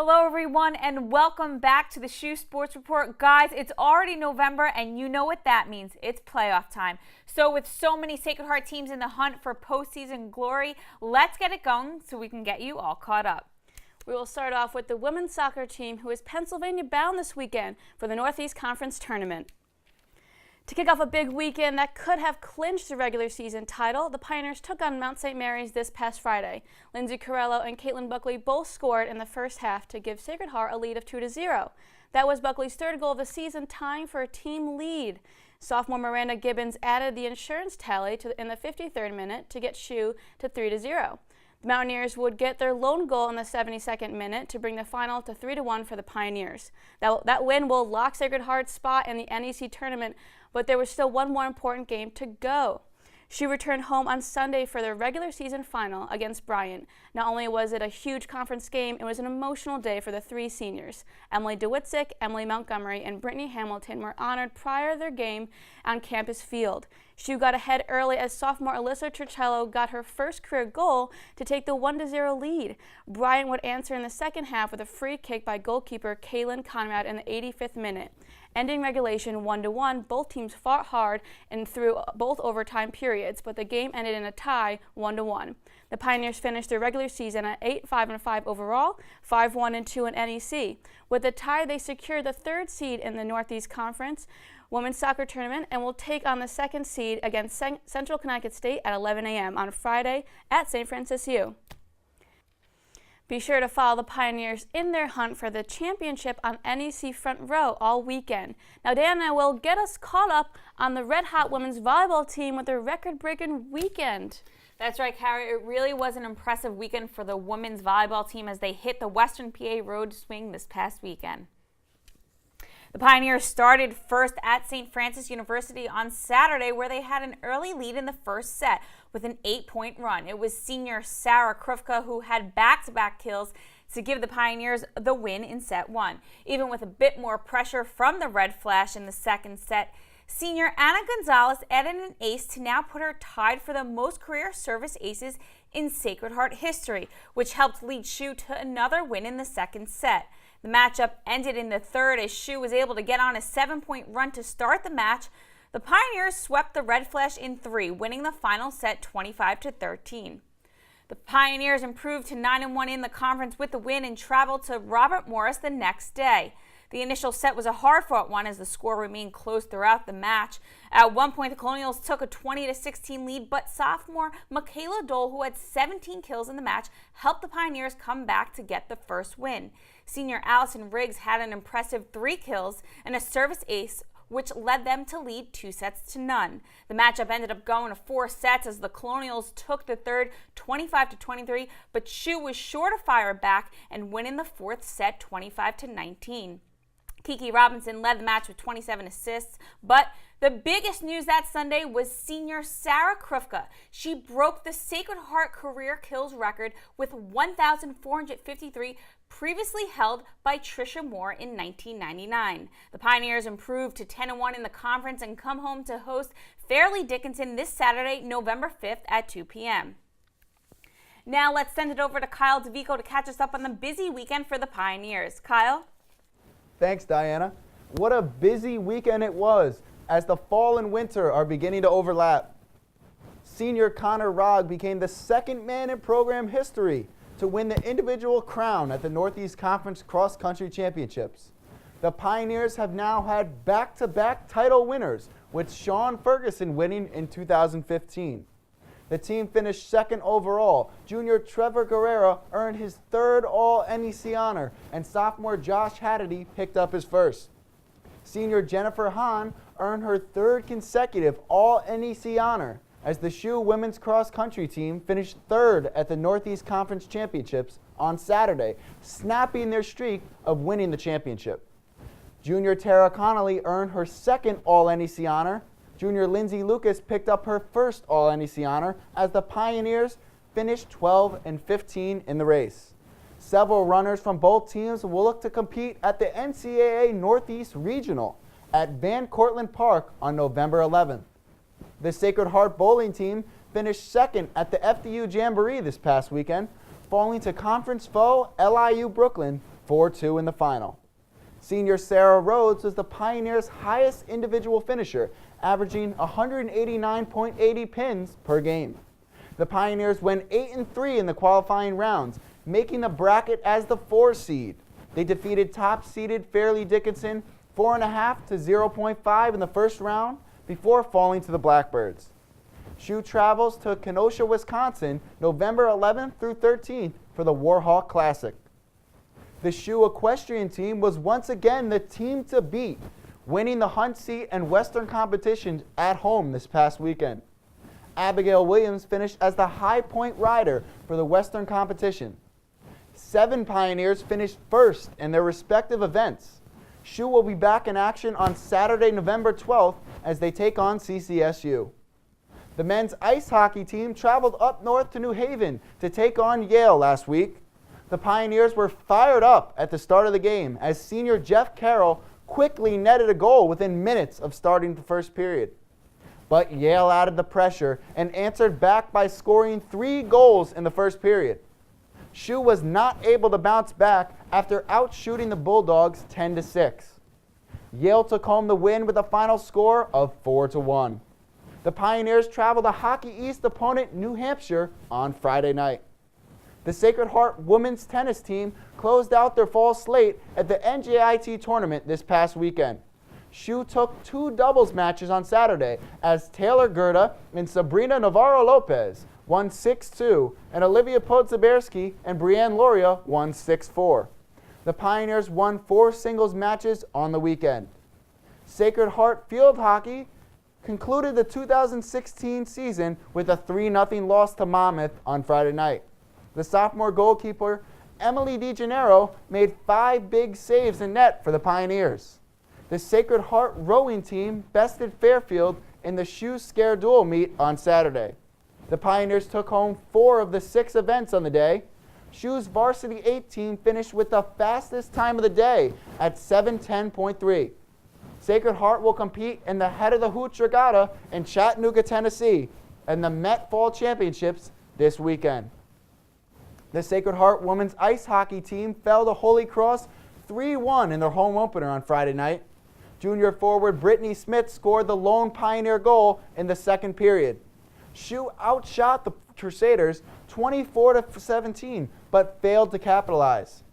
Hello everyone and welcome back to the SHU Sports Report. Guys, it's already November and you know what that means. It's playoff time. So with so many Sacred Heart teams in the hunt for postseason glory, let's get it going so we can get you all caught up. We will start off with the women's soccer team, who is Pennsylvania bound this weekend for the Northeast Conference Tournament. To kick off a big weekend that could have clinched the regular season title, the Pioneers took on Mount St. Mary's this past Friday. Lindsay Corello and Caitlin Buckley both scored in the first half to give Sacred Heart a lead of 2-0. That was Buckley's third goal of the season, tying for a team lead. Sophomore Miranda Gibbons added the insurance tally in the 53rd minute to get SHU to 3-0. The Mountaineers would get their lone goal in the 72nd minute to bring the final to 3-1 for the Pioneers. That win will lock Sacred Heart's spot in the NEC tournament, but there was still one more important game to go. She returned home on Sunday for their regular season final against Bryant. Not only was it a huge conference game, it was an emotional day for the three seniors. Emily DeWitzik, Emily Montgomery, and Brittany Hamilton were honored prior to their game on campus field. SHU got ahead early as sophomore Alyssa Turcello got her first career goal to take the 1-0 lead. Bryant would answer in the second half with a free kick by goalkeeper Kaylin Conrad in the 85th minute. Ending regulation 1-1, both teams fought hard and through both overtime periods, but the game ended in a tie 1-1. The Pioneers finished their regular season at 8-5-5 overall, 5-1-2 in NEC. With the tie, they secured the third seed in the Northeast Conference Women's Soccer Tournament and will take on the second seed against Central Connecticut State at 11 a.m. on Friday at St. Francis U. Be sure to follow the Pioneers in their hunt for the championship on NEC Front Row all weekend. Now, Diana will get us caught up on the red-hot women's volleyball team with their record-breaking weekend. That's right, Carrie. It really was an impressive weekend for the women's volleyball team as they hit the Western PA road swing this past weekend. The Pioneers started first at St. Francis University on Saturday, where they had an early lead in the first set with an 8-point run. It was senior Sarah Krufka who had back-to-back kills to give the Pioneers the win in set one. Even with a bit more pressure from the Red Flash in the second set, senior Anna Gonzalez added an ace to now put her tied for the most career service aces in Sacred Heart history, which helped lead SHU to another win in the second set. The matchup ended in the third as SHU was able to get on a 7-point run to start the match. The Pioneers swept the Red Flash in 3, winning the final set 25-13. The Pioneers improved to 9-1 in the conference with the win and traveled to Robert Morris the next day. The initial set was a hard-fought one as the score remained close throughout the match. At one point, the Colonials took a 20-16 lead, but sophomore Michaela Dole, who had 17 kills in the match, helped the Pioneers come back to get the first win. Senior Allison Riggs had an impressive 3 kills and a service ace, which led them to lead 2-0. The matchup ended up going to 4 sets as the Colonials took the third 25-23, but SHU was sure to fire back and win in the fourth set 25-19. Kiki Robinson led the match with 27 assists, but the biggest news that Sunday was senior Sarah Krufka. She broke the Sacred Heart career kills record with 1,453, previously held by Tricia Moore in 1999. The Pioneers improved to 10-1 in the conference and come home to host Fairleigh Dickinson this Saturday, November 5th at 2 p.m. Now let's send it over to Kyle DeVico to catch us up on the busy weekend for the Pioneers. Kyle? Thanks, Diana. What a busy weekend it was as the fall and winter are beginning to overlap. Senior Connor Rogg became the second man in program history to win the individual crown at the Northeast Conference Cross Country Championships. The Pioneers have now had back-to-back title winners, with Sean Ferguson winning in 2015. The team finished second overall. Junior Trevor Guerrera earned his third All-NEC honor, and sophomore Josh Haddady picked up his first. Senior Jennifer Hahn earned her third consecutive All-NEC honor as the SHU women's cross-country team finished third at the Northeast Conference Championships on Saturday, snapping their streak of winning the championship. Junior Tara Connolly earned her second All-NEC honor. Junior Lindsay Lucas picked up her first All-NEC honor as the Pioneers finished 12-15 in the race. Several runners from both teams will look to compete at the NCAA Northeast Regional at Van Cortlandt Park on November 11th. The Sacred Heart bowling team finished second at the FDU Jamboree this past weekend, falling to conference foe LIU Brooklyn 4-2 in the final. Senior Sarah Rhodes was the Pioneers' highest individual finisher, averaging 189.80 pins per game. The Pioneers went 8-3 in the qualifying rounds, making the bracket as the 4 seed. They defeated top-seeded Fairleigh Dickinson 4.5 to 0.5 in the first round before falling to the Blackbirds. SHU travels to Kenosha, Wisconsin, November 11th through 13th for the Warhawk Classic. The SHU equestrian team was once again the team to beat, winning the Hunt Seat and Western competitions at home this past weekend. Abigail Williams finished as the high point rider for the Western competition. 7 Pioneers finished first in their respective events. SHU will be back in action on Saturday, November 12th as they take on CCSU. The men's ice hockey team traveled up north to New Haven to take on Yale last week. The Pioneers were fired up at the start of the game as senior Jeff Carroll quickly netted a goal within minutes of starting the first period. But Yale added the pressure and answered back by scoring 3 goals in the first period. SHU was not able to bounce back after outshooting the Bulldogs 10-6. Yale took home the win with a final score of 4-1. The Pioneers traveled to Hockey East opponent New Hampshire on Friday night. The Sacred Heart women's tennis team closed out their fall slate at the NJIT tournament this past weekend. SHU took 2 doubles matches on Saturday as Taylor Gerda and Sabrina Navarro-Lopez won 6-2, and Olivia Podzaberski and Brianne Loria won 6-4. The Pioneers won 4 singles matches on the weekend. Sacred Heart field hockey concluded the 2016 season with a 3-0 loss to Monmouth on Friday night. The sophomore goalkeeper, Emily DeGennaro, made 5 big saves in net for the Pioneers. The Sacred Heart rowing team bested Fairfield in the SHU Scare Duel meet on Saturday. The Pioneers took home 4 of the 6 events on the day. SHU's varsity 8 team finished with the fastest time of the day at 7:10.3. Sacred Heart will compete in the Head of the Hooch Regatta in Chattanooga, Tennessee, and the Met Fall Championships this weekend. The Sacred Heart women's ice hockey team fell to Holy Cross 3-1 in their home opener on Friday night. Junior forward Brittany Smith scored the lone Pioneer goal in the second period. SHU outshot the Crusaders 24-17, but failed to capitalize.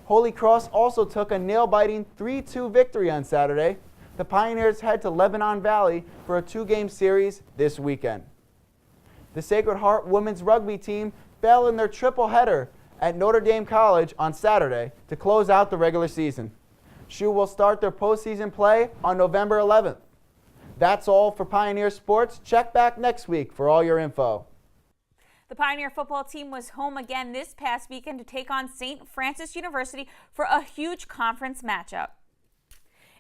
Holy Cross also took a nail-biting 3-2 victory on Saturday. The Pioneers head to Lebanon Valley for a 2-game series this weekend. The Sacred Heart women's rugby team fell in their triple header at Notre Dame College on Saturday to close out the regular season. SHU will start their postseason play on November 11th. That's all for Pioneer Sports. Check back next week for all your info. The Pioneer football team was home again this past weekend to take on St. Francis University for a huge conference matchup.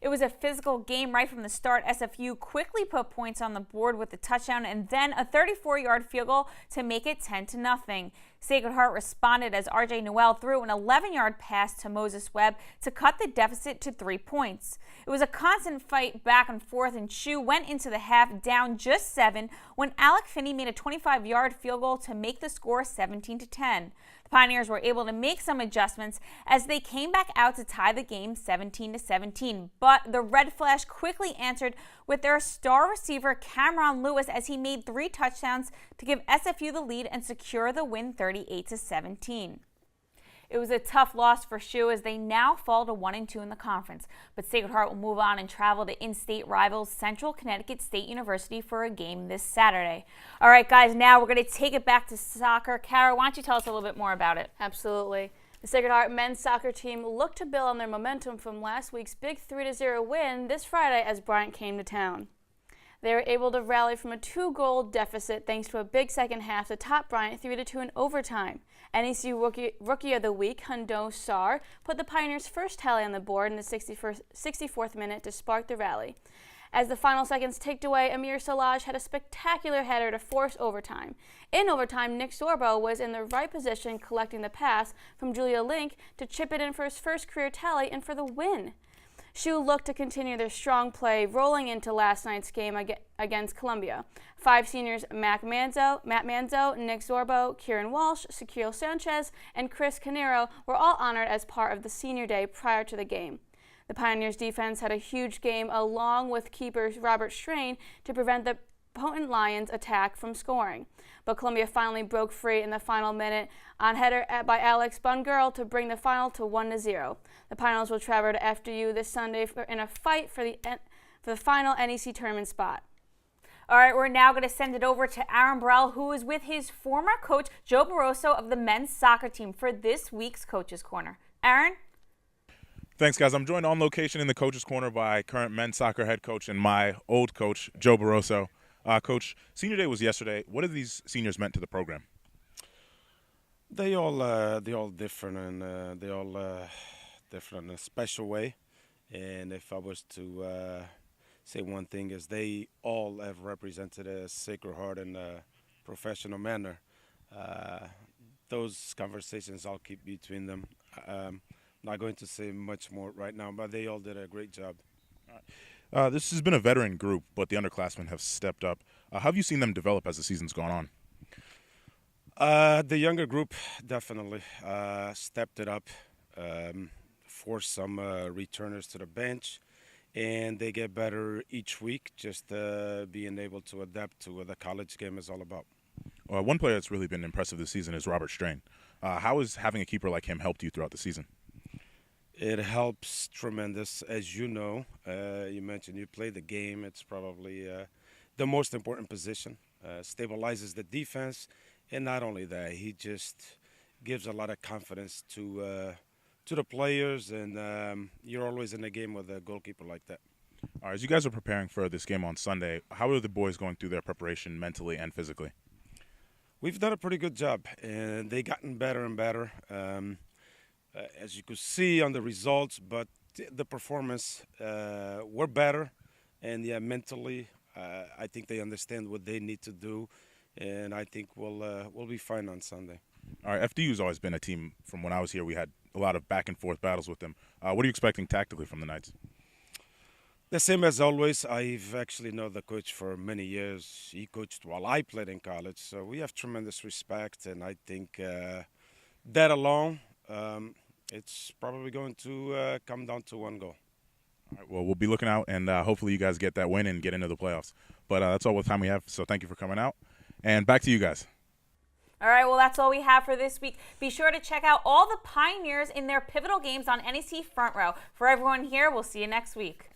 It was a physical game right from the start. SFU quickly put points on the board with a touchdown and then a 34-yard field goal to make it 10-0. Sacred Heart responded as R.J. Noel threw an 11-yard pass to Moses Webb to cut the deficit to 3 points. It was a constant fight back and forth, and SHU went into the half down just 7 when Alec Finney made a 25-yard field goal to make the score 17-10. The Pioneers were able to make some adjustments as they came back out to tie the game 17-17, but the Red Flash quickly answered with their star receiver Cameron Lewis as he made 3 touchdowns to give SFU the lead and secure the win 38-17. It was a tough loss for SHU as they now fall to 1-2 in the conference, but Sacred Heart will move on and travel to in-state rivals Central Connecticut State University for a game this Saturday. All right, guys, now we're going to take it back to soccer. Kara, why don't you tell us a little bit more about it? Absolutely. The Sacred Heart men's soccer team looked to build on their momentum from last week's big 3-0 win this Friday as Bryant came to town. They were able to rally from a 2-goal deficit thanks to a big second half to top Bryant 3-2 in overtime. NEC Rookie of the Week, Hundo Sarr, put the Pioneers' first tally on the board in the 64th minute to spark the rally. As the final seconds ticked away, Amir Salaj had a spectacular header to force overtime. In overtime, Nick Sorbo was in the right position collecting the pass from Julia Link to chip it in for his first career tally and for the win. SHU looked to continue their strong play rolling into last night's game against Columbia. 5 seniors Matt Manzo, Nick Zorbo, Kieran Walsh, Shaquille Sanchez, and Chris Canero were all honored as part of the senior day prior to the game. The Pioneers defense had a huge game along with keeper Robert Strain to prevent the potent Lions attack from scoring. But Columbia finally broke free in the final minute on header by Alex Bungirl to bring the final to 1-0. The Pioneers will travel to FDU this Sunday in a fight for the final NEC tournament spot. All right, we're now going to send it over to Aaron Burrell, who is with his former coach, Joe Barroso, of the men's soccer team for this week's Coach's Corner. Aaron? Thanks, guys. I'm joined on location in the Coach's Corner by current men's soccer head coach and my old coach, Joe Barroso. Coach, Senior Day was yesterday. What have these seniors meant to the program? They all different, and they all different in a special way. And if I was to say one thing, is they all have represented a Sacred Heart in a professional manner. Those conversations I'll keep between them. Not going to say much more right now, but they all did a great job. This has been a veteran group, but the underclassmen have stepped up. How have you seen them develop as the season's gone on? The younger group definitely stepped it up, forced some returners to the bench, and they get better each week, just being able to adapt to what the college game is all about. One player that's really been impressive this season is Robert Strain. How has having a keeper like him helped you throughout the season? It helps tremendous. As you know, you mentioned you play the game. It's probably the most important position. Stabilizes the defense, and not only that, he just gives a lot of confidence to the players, and you're always in the game with a goalkeeper like that. All right, as you guys are preparing for this game on Sunday, how are the boys going through their preparation mentally and physically? We've done a pretty good job, and they've gotten better and better. As you could see on the results, but the performance were better, and mentally, I think they understand what they need to do, and I think we'll be fine on Sunday. All right, FDU's always been a team. From when I was here, we had a lot of back and forth battles with them. What are you expecting tactically from the Knights? The same as always. I've actually known the coach for many years. He coached while I played in college, so we have tremendous respect, and I think that alone. It's probably going to come down to one goal. All right, well, we'll be looking out, and hopefully you guys get that win and get into the playoffs. But that's all the time we have, so thank you for coming out. And back to you guys. All right, well, that's all we have for this week. Be sure to check out all the Pioneers in their pivotal games on NEC Front Row. For everyone here, we'll see you next week.